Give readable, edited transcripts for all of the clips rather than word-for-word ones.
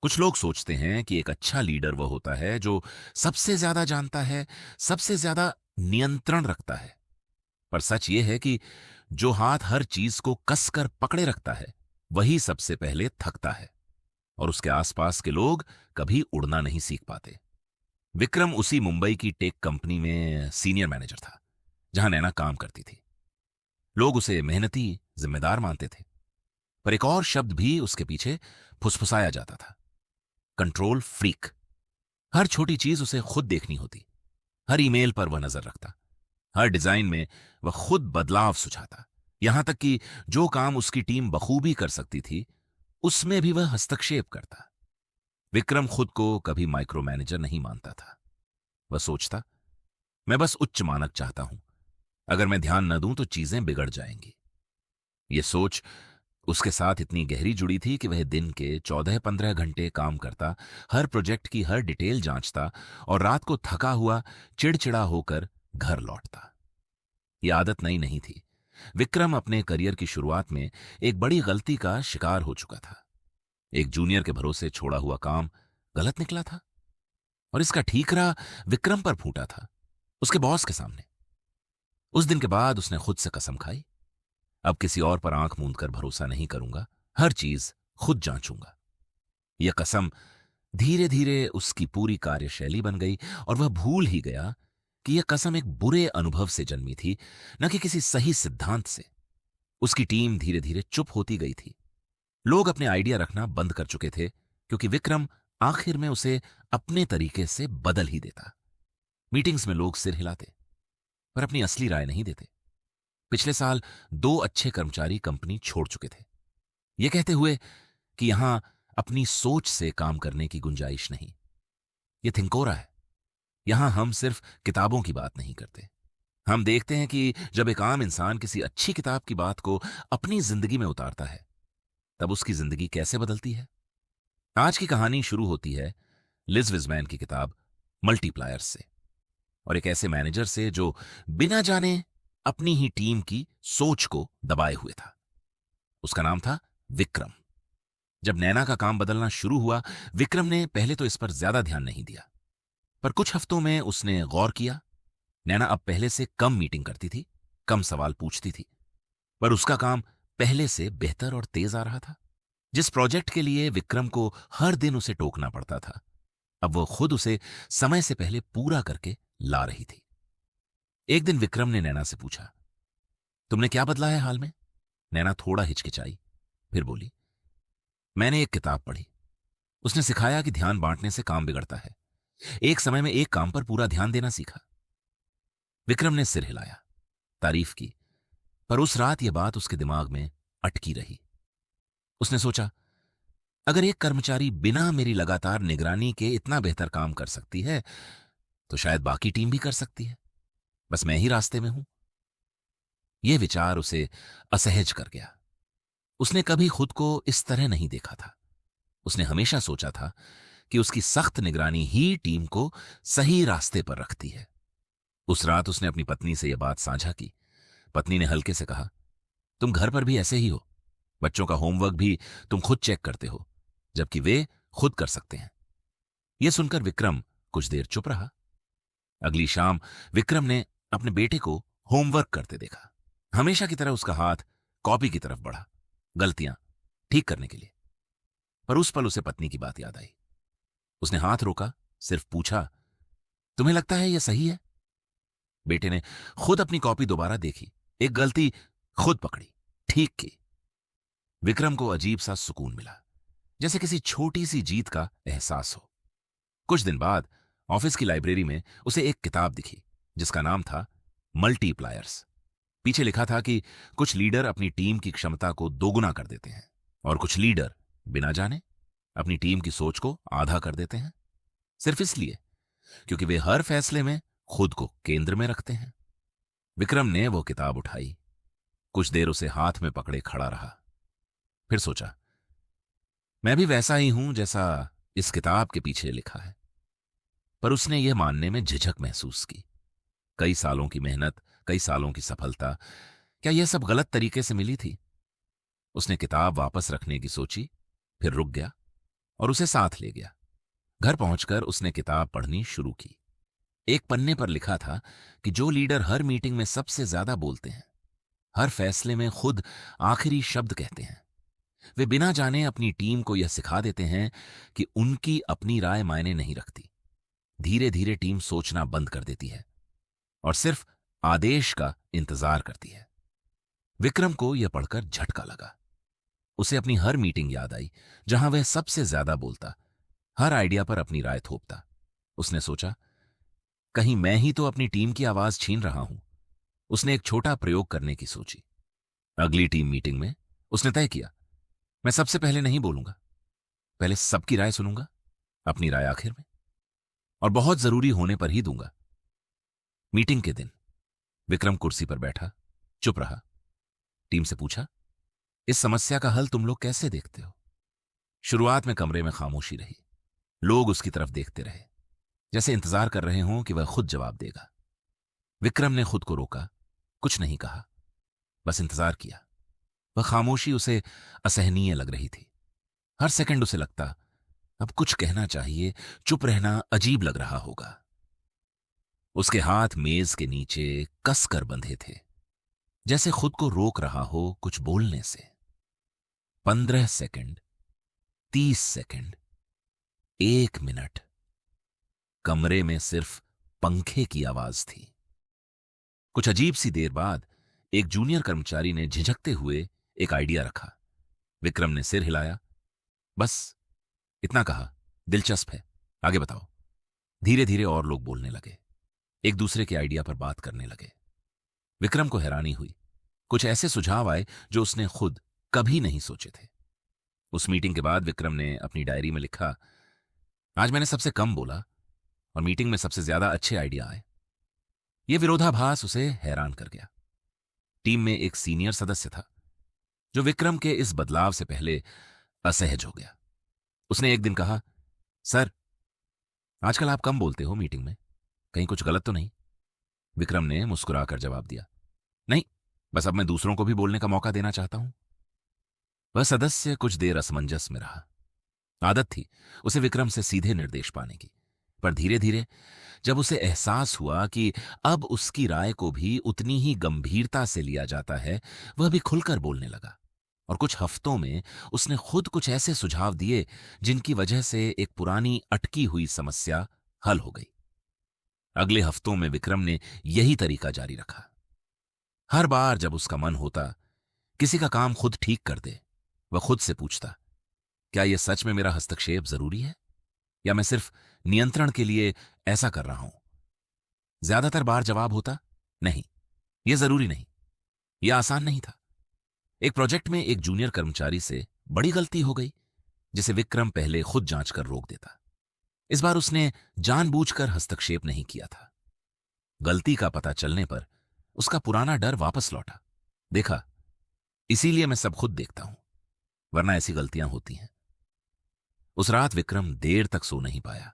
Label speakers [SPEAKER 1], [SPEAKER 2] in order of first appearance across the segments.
[SPEAKER 1] कुछ लोग सोचते हैं कि एक अच्छा लीडर वो होता है जो सबसे ज्यादा जानता है, सबसे ज्यादा नियंत्रण रखता है। पर सच ये है कि जो हाथ हर चीज को कसकर पकड़े रखता है, वही सबसे पहले थकता है और उसके आसपास के लोग कभी उड़ना नहीं सीख पाते। विक्रम उसी मुंबई की टेक कंपनी में सीनियर मैनेजर था, जहां नैना काम करती थी। लोग उसे मेहनती, जिम्मेदार मानते थे। पर एक और शब्द भी उसके पीछे फुसफुसाया जाता था: कंट्रोल फ्रीक। हर छोटी चीज उसे खुद देखनी होती। हर ईमेल पर वह नजर रखता। हर डिजाइन में वह खुद बदलाव सुझाता। यहां तक कि जो काम उसकी टीम बखूबी कर सकती थी, उसमें भी वह हस्तक्षेप करता। विक्रम खुद को कभी माइक्रो मैनेजर नहीं मानता था। वह सोचता, मैं बस उच्च मानक चाहता हूं। अगर मैं ध्यान न दूं तो चीजें बिगड़ जाएंगी। यह सोच उसके साथ इतनी गहरी जुड़ी थी कि वह दिन के 14-15 घंटे काम करता, हर प्रोजेक्ट की हर डिटेल जांचता और रात को थका हुआ, चिड़चिड़ा होकर घर लौटता। यह आदत नई नहीं थी। विक्रम अपने करियर की शुरुआत में एक बड़ी गलती का शिकार हो चुका था। एक जूनियर के भरोसे छोड़ा हुआ काम गलत निकला था और इसका ठीकरा विक्रम पर फूटा था, उसके बॉस के सामने। उस दिन के बाद उसने खुद से कसम खाई, अब किसी और पर आंख मूंद कर भरोसा नहीं करूंगा, हर चीज खुद जांचूंगा। यह कसम धीरे धीरे उसकी पूरी कार्यशैली बन गई और वह भूल ही गया कि यह कसम एक बुरे अनुभव से जन्मी थी, न कि किसी सही सिद्धांत से। उसकी टीम धीरे धीरे चुप होती गई थी। लोग अपने आइडिया रखना बंद कर चुके थे, क्योंकि विक्रम आखिर में उसे अपने तरीके से बदल ही देता। मीटिंग्स में लोग सिर हिलाते, पर अपनी असली राय नहीं देते। पिछले साल 2 अच्छे कर्मचारी कंपनी छोड़ चुके थे, ये कहते हुए कि यहां अपनी सोच से काम करने की गुंजाइश नहीं। ये थिंकोरा है। यहां हम सिर्फ किताबों की बात नहीं करते। हम देखते हैं कि जब एक आम इंसान किसी अच्छी किताब की बात को अपनी जिंदगी में उतारता है, तब उसकी जिंदगी कैसे बदलती है। आज की कहानी शुरू होती है लिज विजमैन की किताब मल्टीप्लायर्स से, और एक ऐसे मैनेजर से जो बिना जाने अपनी ही टीम की सोच को दबाए हुए था। उसका नाम था विक्रम। जब नैना का काम बदलना शुरू हुआ, विक्रम ने पहले तो इस पर ज्यादा ध्यान नहीं दिया, पर कुछ हफ्तों में उसने गौर किया। नैना अब पहले से कम मीटिंग करती थी, कम सवाल पूछती थी, पर उसका काम पहले से बेहतर और तेज आ रहा था। जिस प्रोजेक्ट के लिए विक्रम को हर दिन उसे टोकना पड़ता था, अब वो खुद उसे समय से पहले पूरा करके ला रही थी। एक दिन विक्रम ने नैना से पूछा, तुमने क्या बदला है हाल में? नैना थोड़ा हिचकिचाई, फिर बोली, मैंने एक किताब पढ़ी। उसने सिखाया कि ध्यान बांटने से काम बिगड़ता है। एक समय में एक काम पर पूरा ध्यान देना सीखा। विक्रम ने सिर हिलाया, तारीफ की, पर उस रात यह बात उसके दिमाग में अटकी रही। उसने सोचा, अगर एक कर्मचारी बिना मेरी लगातार निगरानी के इतना बेहतर काम कर सकती है, तो शायद बाकी टीम भी कर सकती है। बस मैं ही रास्ते में हूं। यह विचार उसे असहज कर गया। उसने कभी खुद को इस तरह नहीं देखा था। उसने हमेशा सोचा था कि उसकी सख्त निगरानी ही टीम को सही रास्ते पर रखती है। उस रात उसने अपनी पत्नी से यह बात साझा की। पत्नी ने हल्के से कहा, तुम घर पर भी ऐसे ही हो। बच्चों का होमवर्क भी तुम खुद चेक करते हो, जबकि वे खुद कर सकते हैं। यह सुनकर विक्रम कुछ देर चुप रहा। अगली शाम विक्रम ने अपने बेटे को होमवर्क करते देखा। हमेशा की तरह उसका हाथ कॉपी की तरफ बढ़ा, गलतियां ठीक करने के लिए। पर उस पल उसे पत्नी की बात याद आई। उसने हाथ रोका, सिर्फ पूछा, तुम्हें लगता है यह सही है? बेटे ने खुद अपनी कॉपी दोबारा देखी, एक गलती खुद पकड़ी, ठीक की। विक्रम को अजीब सा सुकून मिला, जैसे किसी छोटी सी जीत का एहसास हो। कुछ दिन बाद ऑफिस की लाइब्रेरी में उसे एक किताब दिखी, जिसका नाम था मल्टीप्लायर्स। पीछे लिखा था कि कुछ लीडर अपनी टीम की क्षमता को दोगुना कर देते हैं और कुछ लीडर बिना जाने अपनी टीम की सोच को आधा कर देते हैं, सिर्फ इसलिए क्योंकि वे हर फैसले में खुद को केंद्र में रखते हैं। विक्रम ने वो किताब उठाई, कुछ देर उसे हाथ में पकड़े खड़ा रहा, फिर सोचा, मैं भी वैसा ही हूं जैसा इस किताब के पीछे लिखा है। पर उसने यह मानने में झिझक महसूस की। कई सालों की मेहनत, कई सालों की सफलता, क्या यह सब गलत तरीके से मिली थी? उसने किताब वापस रखने की सोची, फिर रुक गया और उसे साथ ले गया। घर पहुंचकर उसने किताब पढ़नी शुरू की। एक पन्ने पर लिखा था कि जो लीडर हर मीटिंग में सबसे ज्यादा बोलते हैं, हर फैसले में खुद आखिरी शब्द कहते हैं, वे बिना जाने अपनी टीम को यह सिखा देते हैं कि उनकी अपनी राय मायने नहीं रखती। धीरे धीरे टीम सोचना बंद कर देती है और सिर्फ आदेश का इंतजार करती है। विक्रम को यह पढ़कर झटका लगा। उसे अपनी हर मीटिंग याद आई जहां वह सबसे ज्यादा बोलता, हर आइडिया पर अपनी राय थोपता। उसने सोचा, कहीं मैं ही तो अपनी टीम की आवाज छीन रहा हूं। उसने एक छोटा प्रयोग करने की सोची। अगली टीम मीटिंग में उसने तय किया, मैं सबसे पहले नहीं बोलूंगा, पहले सबकी राय सुनूंगा, अपनी राय आखिर में, और बहुत जरूरी होने पर ही दूंगा। मीटिंग के दिन विक्रम कुर्सी पर बैठा, चुप रहा। टीम से पूछा, इस समस्या का हल तुम लोग कैसे देखते हो? शुरुआत में कमरे में खामोशी रही। लोग उसकी तरफ देखते रहे, जैसे इंतजार कर रहे हों कि वह खुद जवाब देगा। विक्रम ने खुद को रोका, कुछ नहीं कहा, बस इंतजार किया। वह खामोशी उसे असहनीय लग रही थी। हर सेकंड उसे लगता, अब कुछ कहना चाहिए, चुप रहना अजीब लग रहा होगा। उसके हाथ मेज के नीचे कसकर बंधे थे, जैसे खुद को रोक रहा हो कुछ बोलने से। 15 सेकंड, 30 सेकंड, 1 मिनट। कमरे में सिर्फ पंखे की आवाज थी। कुछ अजीब सी देर बाद एक जूनियर कर्मचारी ने झिझकते हुए एक आइडिया रखा। विक्रम ने सिर हिलाया, बस इतना कहा, दिलचस्प है, आगे बताओ। धीरे धीरे और लोग बोलने लगे, एक दूसरे के आइडिया पर बात करने लगे। विक्रम को हैरानी हुई, कुछ ऐसे सुझाव आए जो उसने खुद कभी नहीं सोचे थे। उस मीटिंग के बाद विक्रम ने अपनी डायरी में लिखा, आज मैंने सबसे कम बोला और मीटिंग में सबसे ज्यादा अच्छे आइडिया आए। यह विरोधाभास उसे हैरान कर गया। टीम में एक सीनियर सदस्य था जो विक्रम के इस बदलाव से पहले असहज हो गया। उसने एक दिन कहा, सर, आजकल आप कम बोलते हो मीटिंग में, कहीं कुछ गलत तो नहीं? विक्रम ने मुस्कुराकर जवाब दिया, नहीं, बस अब मैं दूसरों को भी बोलने का मौका देना चाहता हूं। वह सदस्य कुछ देर असमंजस में रहा। आदत थी उसे विक्रम से सीधे निर्देश पाने की, पर धीरे धीरे जब उसे एहसास हुआ कि अब उसकी राय को भी उतनी ही गंभीरता से लिया जाता है, वह भी खुलकर बोलने लगा। और कुछ हफ्तों में उसने खुद कुछ ऐसे सुझाव दिए जिनकी वजह से एक पुरानी अटकी हुई समस्या हल हो गई। अगले हफ्तों में विक्रम ने यही तरीका जारी रखा। हर बार जब उसका मन होता किसी का काम खुद ठीक कर दे, वह खुद से पूछता, क्या यह सच में मेरा हस्तक्षेप जरूरी है या मैं सिर्फ नियंत्रण के लिए ऐसा कर रहा हूं? ज्यादातर बार जवाब होता, नहीं, यह जरूरी नहीं। यह आसान नहीं था। एक प्रोजेक्ट में एक जूनियर कर्मचारी से बड़ी गलती हो गई, जिसे विक्रम पहले खुद जांच कर रोक देता। इस बार उसने जानबूझकर हस्तक्षेप नहीं किया था। गलती का पता चलने पर उसका पुराना डर वापस लौटा। देखा, इसीलिए मैं सब खुद देखता हूं, वरना ऐसी गलतियां होती हैं। उस रात विक्रम देर तक सो नहीं पाया।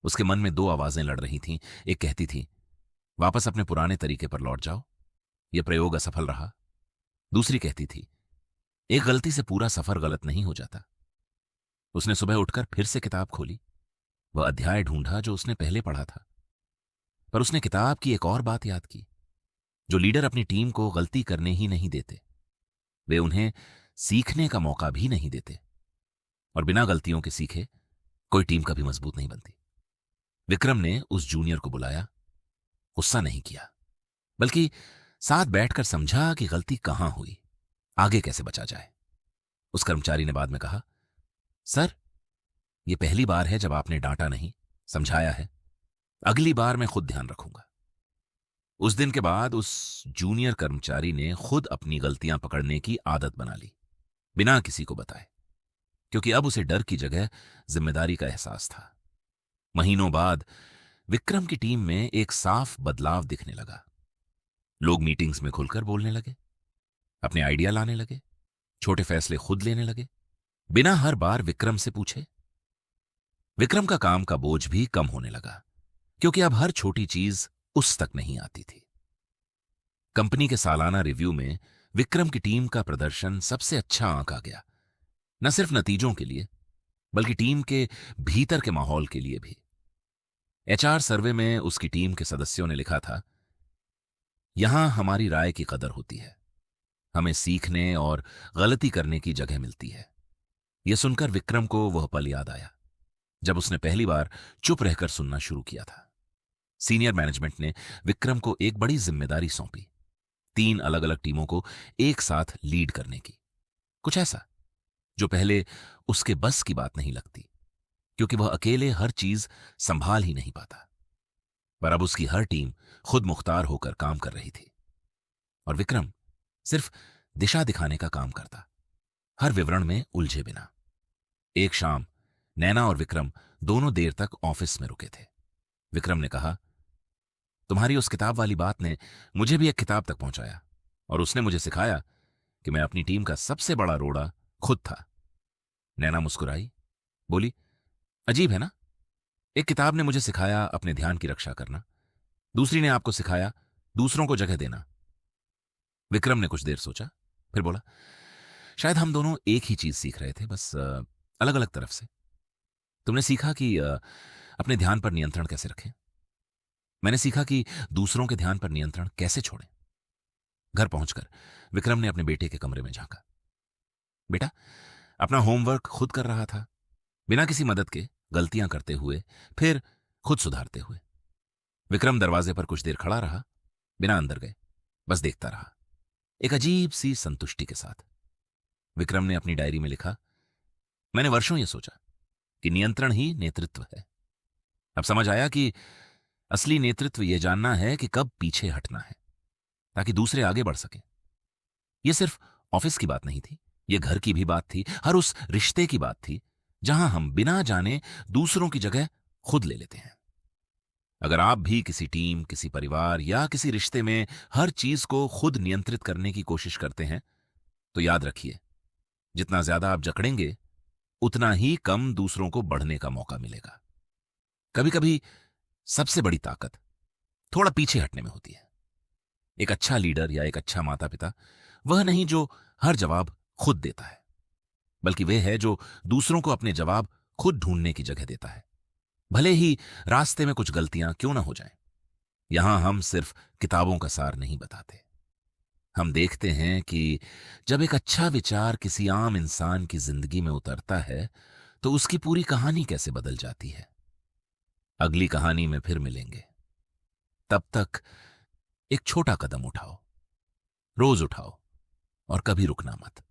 [SPEAKER 1] उसके मन में दो आवाजें लड़ रही थीं। एक कहती थी, वापस अपने पुराने तरीके पर लौट जाओ, यह प्रयोग असफल रहा। दूसरी कहती थी, एक गलती से पूरा सफर गलत नहीं हो जाता। उसने सुबह उठकर फिर से किताब खोली। वह अध्याय ढूंढा जो उसने पहले पढ़ा था, पर उसने किताब की एक और बात याद की। जो लीडर अपनी टीम को गलती करने ही नहीं देते, वे उन्हें सीखने का मौका भी नहीं देते, और बिना गलतियों के सीखे कोई टीम कभी मजबूत नहीं बनती। विक्रम ने उस जूनियर को बुलाया। गुस्सा नहीं किया, बल्कि साथ बैठकर समझा कि गलती कहां हुई, आगे कैसे बचा जाए। उस कर्मचारी ने बाद में कहा, सर, यह पहली बार है जब आपने डांटा नहीं, समझाया है। अगली बार मैं खुद ध्यान रखूंगा। उस दिन के बाद उस जूनियर कर्मचारी ने खुद अपनी गलतियां पकड़ने की आदत बना ली, बिना किसी को बताए, क्योंकि अब उसे डर की जगह जिम्मेदारी का एहसास था। महीनों बाद विक्रम की टीम में एक साफ बदलाव दिखने लगा। लोग मीटिंग्स में खुलकर बोलने लगे, अपने आइडिया लाने लगे, छोटे फैसले खुद लेने लगे, बिना हर बार विक्रम से पूछे। विक्रम का काम का बोझ भी कम होने लगा, क्योंकि अब हर छोटी चीज उस तक नहीं आती थी। कंपनी के सालाना रिव्यू में विक्रम की टीम का प्रदर्शन सबसे अच्छा आंका गया, न सिर्फ नतीजों के लिए, बल्कि टीम के भीतर के माहौल के लिए भी। एचआर सर्वे में उसकी टीम के सदस्यों ने लिखा था, यहां हमारी राय की कदर होती है, हमें सीखने और गलती करने की जगह मिलती है। यह सुनकर विक्रम को वह पल याद आया जब उसने पहली बार चुप रहकर सुनना शुरू किया था। सीनियर मैनेजमेंट ने विक्रम को एक बड़ी जिम्मेदारी सौंपी, 3 अलग अलग टीमों को एक साथ लीड करने की। कुछ ऐसा जो पहले उसके बस की बात नहीं लगती, क्योंकि वह अकेले हर चीज संभाल ही नहीं पाता। पर अब उसकी हर टीम खुद मुख्तार होकर काम कर रही थी और विक्रम सिर्फ दिशा दिखाने का काम करता, हर विवरण में उलझे बिना। एक शाम नैना और विक्रम दोनों देर तक ऑफिस में रुके थे। विक्रम ने कहा, तुम्हारी उस किताब वाली बात ने मुझे भी एक किताब तक पहुंचाया और उसने मुझे सिखाया कि मैं अपनी टीम का सबसे बड़ा रोड़ा खुद था। नैना मुस्कुराई, बोली, अजीब है ना, एक किताब ने मुझे सिखाया अपने ध्यान की रक्षा करना, दूसरी ने आपको सिखाया दूसरों को जगह देना। विक्रम ने कुछ देर सोचा, फिर बोला, शायद हम दोनों एक ही चीज सीख रहे थे, बस अलग अलग तरफ से। तुमने सीखा कि अपने ध्यान पर नियंत्रण कैसे रखें, मैंने सीखा कि दूसरों के ध्यान पर नियंत्रण कैसे छोड़ें। घर पहुंचकर विक्रम ने अपने बेटे के कमरे में झांका। बेटा अपना होमवर्क खुद कर रहा था, बिना किसी मदद के, गलतियां करते हुए, फिर खुद सुधारते हुए। विक्रम दरवाजे पर कुछ देर खड़ा रहा, बिना अंदर गए, बस देखता रहा, एक अजीब सी संतुष्टि के साथ। विक्रम ने अपनी डायरी में लिखा, मैंने वर्षों यह सोचा कि नियंत्रण ही नेतृत्व है। अब समझ आया कि असली नेतृत्व यह जानना है कि कब पीछे हटना है, ताकि दूसरे आगे बढ़ सकें। यह सिर्फ ऑफिस की बात नहीं थी, यह घर की भी बात थी, हर उस रिश्ते की बात थी जहां हम बिना जाने दूसरों की जगह खुद ले लेते हैं। अगर आप भी किसी टीम, किसी परिवार या किसी रिश्ते में हर चीज को खुद नियंत्रित करने की कोशिश करते हैं, तो याद रखिए, जितना ज्यादा आप जकड़ेंगे उतना ही कम दूसरों को बढ़ने का मौका मिलेगा। कभी कभी सबसे बड़ी ताकत थोड़ा पीछे हटने में होती है। एक अच्छा लीडर या एक अच्छा माता पिता वह नहीं जो हर जवाब खुद देता है, बल्कि वह है जो दूसरों को अपने जवाब खुद ढूंढने की जगह देता है, भले ही रास्ते में कुछ गलतियां क्यों ना हो जाएं। यहां हम सिर्फ किताबों का सार नहीं बताते, हम देखते हैं कि जब एक अच्छा विचार किसी आम इंसान की जिंदगी में उतरता है तो उसकी पूरी कहानी कैसे बदल जाती है। अगली कहानी में फिर मिलेंगे, तब तक एक छोटा कदम उठाओ, रोज उठाओ और कभी रुकना मत।